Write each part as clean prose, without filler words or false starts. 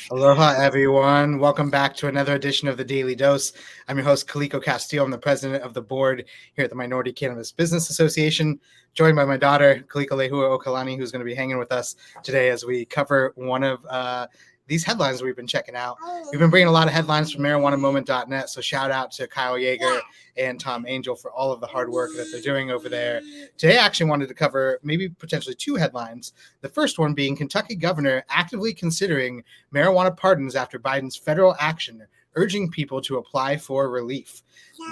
Aloha, everyone. Welcome back to another edition of the Daily Dose. I'm your host, Kaliko Castillo. I'm the president of the board here at the Minority Cannabis Business Association, joined by my daughter, Kaliko Lehua Okalani, who's going to be hanging with us today as we cover one of these headlines we've been checking out. We've been bringing a lot of headlines from marijuanamoment.net, so shout out to Kyle Yeager and Tom Angel for all of the hard work that they're doing over there. Today, I actually wanted to cover maybe potentially two headlines. The first one being Kentucky governor actively considering marijuana pardons after Biden's federal action, urging people to apply for relief.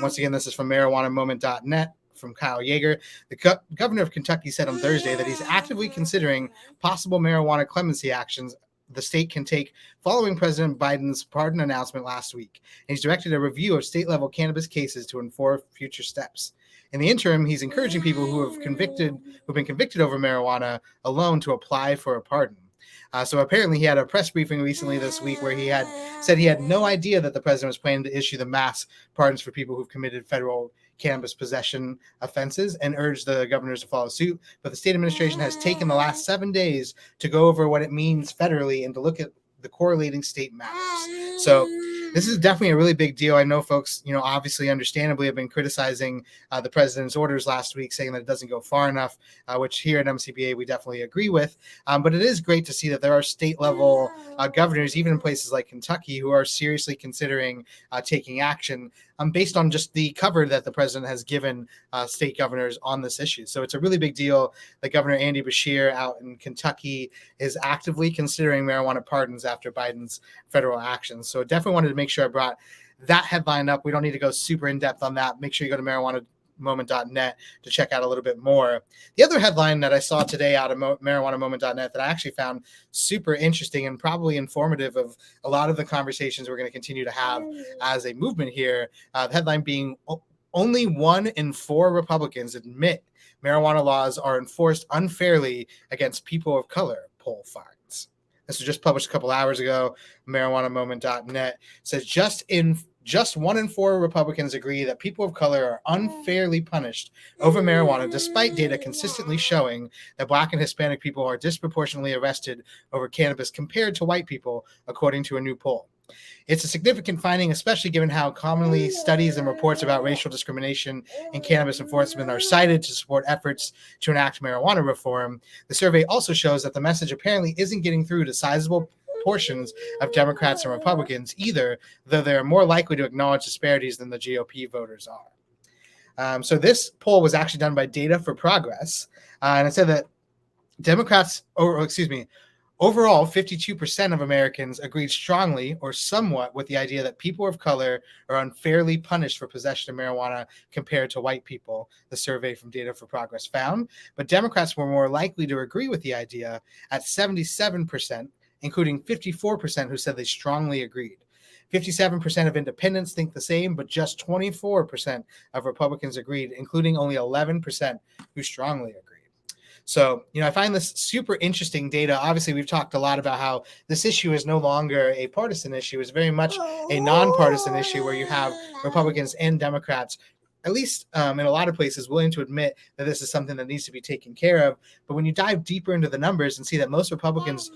Once again, this is from marijuanamoment.net. From Kyle Yeager. The governor of Kentucky said on Thursday that he's actively considering possible marijuana clemency actions the state can take following President Biden's pardon announcement last week. And he's directed a review of state-level cannabis cases to inform future steps. In the interim, he's encouraging people who've been convicted over marijuana alone to apply for a pardon. So apparently he had a press briefing recently this week where he had said he had no idea that the president was planning to issue the mass pardons for people who've committed federal cannabis possession offenses and urged the governors to follow suit. But the state administration has taken the last 7 days to go over what it means federally and to look at the correlating state matters. So this is definitely a really big deal. I know folks, obviously understandably have been criticizing the president's orders last week, saying that it doesn't go far enough, which here at MCBA we definitely agree with. But it is great to see that there are state level governors, even in places like Kentucky, who are seriously considering taking action based on just the cover that the president has given state governors on this issue. So it's a really big deal that Governor Andy Beshear out in Kentucky is actively considering marijuana pardons after Biden's federal actions. So definitely wanted to make sure I brought that headline up. We don't need to go super in depth on that. Make sure you go to marijuanamoment.net to check out a little bit more. The other headline that I saw today out of marijuanamoment.net that I actually found super interesting and probably informative of a lot of the conversations we're going to continue to have as a movement here. The headline being only 1 in 4 Republicans admit marijuana laws are enforced unfairly against people of color, poll finds. This was just published a couple hours ago. marijuanamoment.net says just 1 in 4 Republicans agree that people of color are unfairly punished over marijuana, despite data consistently showing that Black and Hispanic people are disproportionately arrested over cannabis compared to white people, according to a new poll. It's a significant finding, especially given how commonly studies and reports about racial discrimination in cannabis enforcement are cited to support efforts to enact marijuana reform. The survey also shows that the message apparently isn't getting through to sizable portions of Democrats and Republicans either, though they're more likely to acknowledge disparities than the GOP voters are. So this poll was actually done by Data for Progress, and it said that overall, 52% of Americans agreed strongly or somewhat with the idea that people of color are unfairly punished for possession of marijuana compared to white people, the survey from Data for Progress found. But Democrats were more likely to agree with the idea at 77%, including 54% who said they strongly agreed. 57% of independents think the same, but just 24% of Republicans agreed, including only 11% who strongly agreed. So, I find this super interesting data. Obviously, we've talked a lot about how this issue is no longer a partisan issue. It's very much a nonpartisan issue where you have Republicans and Democrats, at least in a lot of places, willing to admit that this is something that needs to be taken care of. But when you dive deeper into the numbers and see that most Republicans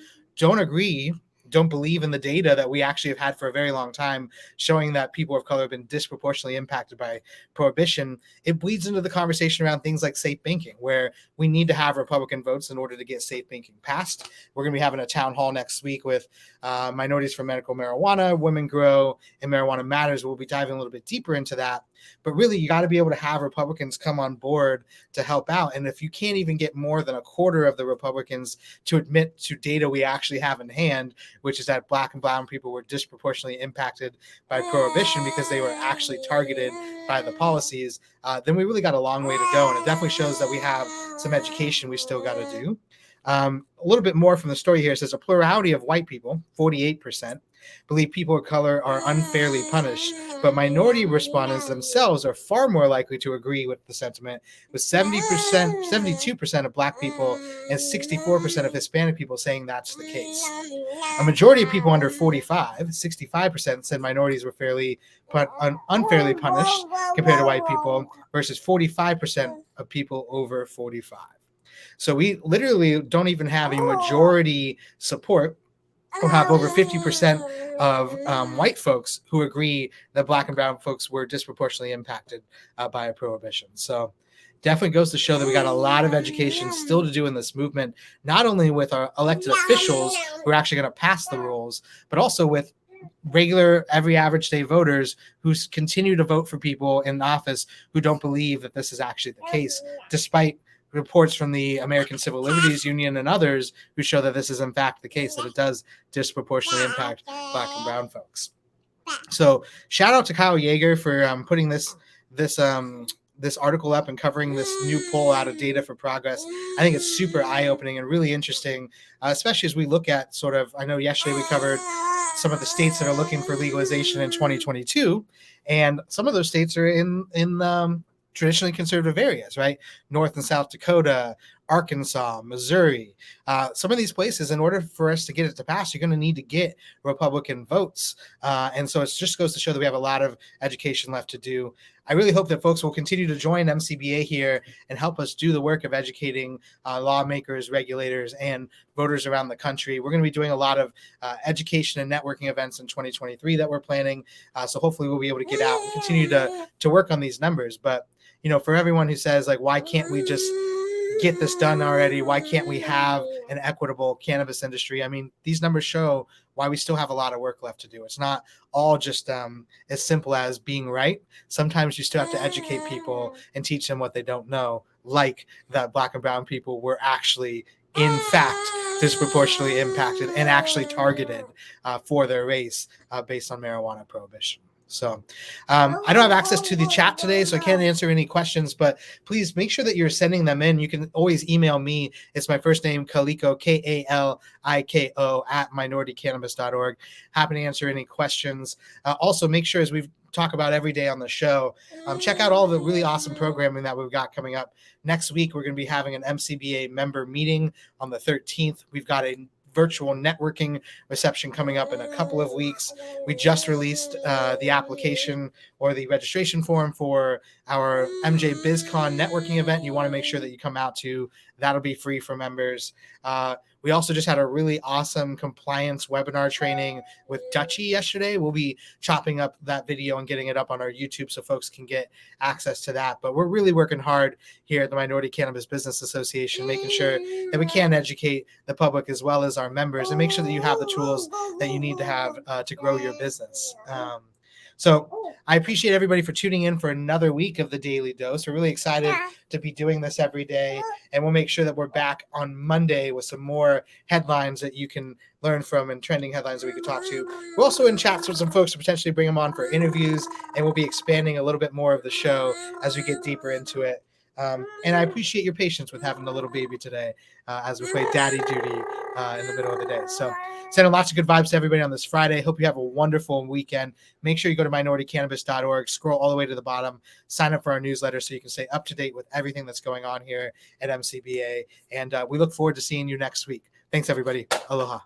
don't believe in the data that we actually have had for a very long time, showing that people of color have been disproportionately impacted by prohibition, it bleeds into the conversation around things like safe banking, where we need to have Republican votes in order to get safe banking passed. We're going to be having a town hall next week with Minorities for Medical Marijuana, Women Grow, and Marijuana Matters. We'll be diving a little bit deeper into that. But really, you got to be able to have Republicans come on board to help out. And if you can't even get more than a quarter of the Republicans to admit to data we actually have in hand, which is that Black and brown people were disproportionately impacted by prohibition because they were actually targeted by the policies, then we really got a long way to go. And it definitely shows that we have some education we still got to do. A little bit more from the story here. It says a plurality of white people, 48%, believe people of color are unfairly punished, but minority respondents themselves are far more likely to agree with the sentiment, with 72% of Black people and 64% of Hispanic people saying that's the case. A majority of people under 45, 65%, said minorities were unfairly punished compared to white people, versus 45% of people over 45. So we literally don't even have a majority support we'll have over 50% of white folks who agree that Black and brown folks were disproportionately impacted by a prohibition. So definitely goes to show that we got a lot of education still to do in this movement, not only with our elected officials who are actually going to pass the rules, but also with regular, every average day voters who continue to vote for people in office who don't believe that this is actually the case, despite reports from the American Civil Liberties Union and others who show that this is in fact the case, that it does disproportionately impact Black and brown folks. So shout out to Kyle Yeager for putting this article up and covering this new poll out of Data for Progress. I think it's super eye-opening and really interesting, especially as we look at sort of, I know yesterday we covered some of the states that are looking for legalization in 2022, and some of those states are in traditionally conservative areas, right? North and South Dakota, Arkansas, Missouri. Some of these places, in order for us to get it to pass, you're going to need to get Republican votes. And so it just goes to show that we have a lot of education left to do. I really hope that folks will continue to join MCBA here and help us do the work of educating lawmakers, regulators, and voters around the country. We're going to be doing a lot of education and networking events in 2023 that we're planning. So hopefully we'll be able to get out and continue to work on these numbers. But, you know, for everyone who says, like, why can't we just get this done already? Why can't we have an equitable cannabis industry? I mean, these numbers show why we still have a lot of work left to do. It's not all just as simple as being right. Sometimes you still have to educate people and teach them what they don't know, like that Black and brown people were actually, in fact, disproportionately impacted and actually targeted for their race based on marijuana prohibition. So I don't have access to the chat today, so I can't answer any questions, but please make sure that you're sending them in. You can always email me. It's my first name, Kaliko, Kaliko, at minoritycannabis.org. Happy to answer any questions. Also, make sure, as we've talked about every day on the show, check out all the really awesome programming that we've got coming up. Next week, we're going to be having an MCBA member meeting on the 13th. We've got a virtual networking reception coming up in a couple of weeks. We just released the application or the registration form for our MJ BizCon networking event. You want to make sure that you come out to. That'll be free for members. We also just had a really awesome compliance webinar training with Dutchie yesterday. We'll be chopping up that video and getting it up on our YouTube so folks can get access to that. But we're really working hard here at the Minority Cannabis Business Association, making sure that we can educate the public as well as our members and make sure that you have the tools that you need to have to grow your business. So I appreciate everybody for tuning in for another week of the Daily Dose. We're really excited to be doing this every day, and we'll make sure that we're back on Monday with some more headlines that you can learn from and trending headlines that we could talk to. We're also in chats with some folks to potentially bring them on for interviews, and we'll be expanding a little bit more of the show as we get deeper into it. And I appreciate your patience with having a little baby today as we play daddy duty in the middle of the day. So sending lots of good vibes to everybody on this Friday. Hope you have a wonderful weekend. Make sure you go to minoritycannabis.org, scroll all the way to the bottom, sign up for our newsletter so you can stay up to date with everything that's going on here at MCBA. And we look forward to seeing you next week. Thanks, everybody. Aloha.